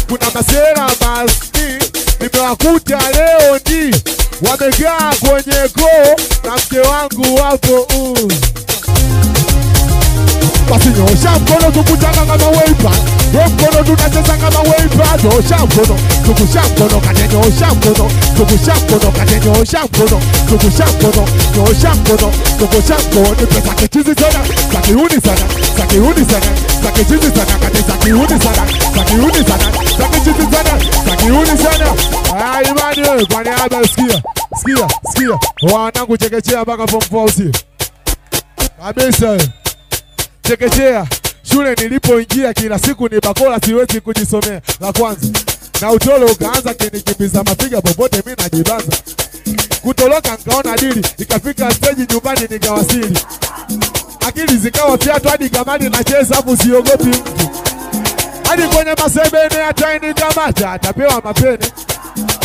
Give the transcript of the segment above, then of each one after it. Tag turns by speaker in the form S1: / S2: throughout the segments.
S1: kuna masera maskini nimewakuta leo ndi wamekaa kwenye koo na mke wangu wapo basi nyosha mkono tukutana kama weipa mkono tunacheza kama weipa nyosha mkono tukusha mkono kate nyosha mkono tukusha mkono kate nyosha mkono tukusha mkono nyosha mkono tukusha mkono ni pesa kichizi sana sakiuni sana sakiuni sana sakichizi sana kate sakiuni sana sakiuni sana sakichizi sana sakiuni sana imani wewe kwa niaba sikia wanangu chekechea mpaka form 4 usio kabisa chekechea shule nilipoingia kila siku ni bakola siwezi kujisomea la kwanza na utolo ukaanza kinikimbiza mafiga popote mimi najibanza kutoloka nikaona dili ikafika stage nyumbani nikawasili akili zikawa fiatu hadi kamani nacheza hapo siogopi mtu hadi kwenye masebene hata nikamata atapewa mapene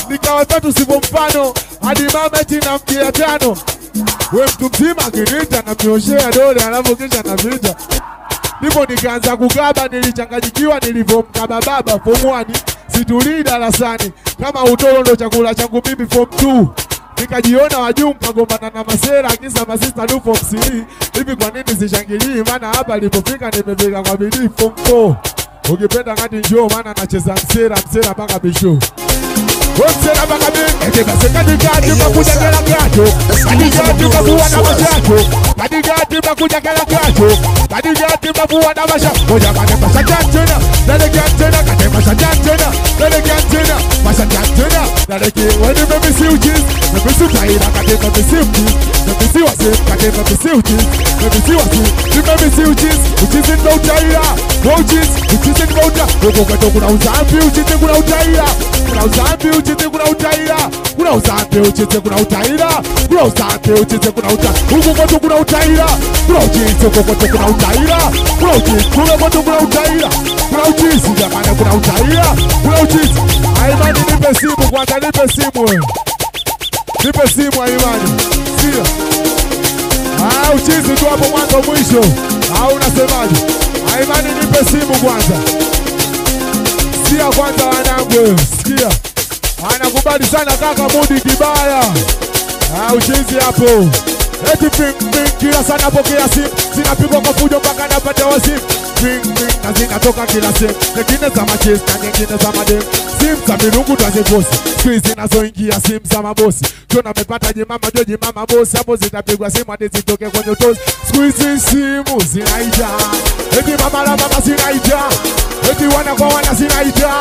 S1: nikawa tatu sipo mfano hadi mama eti na mjia tano we mtu mzima akiniita na mnyoshea dole alafu kisha na vita ndipo nikaanza kukaba nilichanganyikiwa nilivyomkaba baba form 1 situlii darasani kama utoro ndo chakula changu mimi form 2 nikajiona wajuu kagombana na masera kisa masista du form 3 hivi kwa nini sishangilii maana hapa nilipofika nimefika kwa bidii form 4 ukipenda kati njoo maana nacheza msera mpaka bisho Msera mpaka bisho eke base katikati makuja kela kato katikati makuwa na mashato katikati makuja kela kato katikati makuwa na mashato moja kate mashatena nalekea tena kate mashatena nalekea tena mashatena nalekea wene memisi ujiz memisi utaira kate memisi ujiz memisi wasi kate memisi ujiz memisi wasi memisi ujiz ujizi nba utaira ujiz ujizi nba utaira huko kwetu kuna uzambi ujizi kuna utaira kuna uzambi ujizi kuna utaira kuna uzambi ujizi kuna utaira kuna uzambi ujizi kuna utaira huko kwetu kuna utaira kuna ujizi huko kwetu kuna utaira kuna ujizi huko kwetu kuna utaira kuna ujizi jamani kuna utaira kuna ujizi Aimani nipe simu kwanza nipe simu Aimani sio uchizi tu hapo mwanzo mwisho au unasemaje Aimani nipe simu kwanza sikia kwanza wanangu sikia anakubali sana kaka mudi kibaya uchizi hapo eti ping kila sana pokea simu zinapigwa kwa fujo mpaka napata wasimu ping na zinatoka kila sehemu nyingine za machesi na nyingine za madem simu za milungu twaziposi squeeze nazoingia simu za mabosi tuna mepata jimama joji mama bosi hapo zitapigwa simu hadi zitoke kwenye utosi squeeze simu zinaita eti mama la mama zinaita eti wana kwa wana zinaita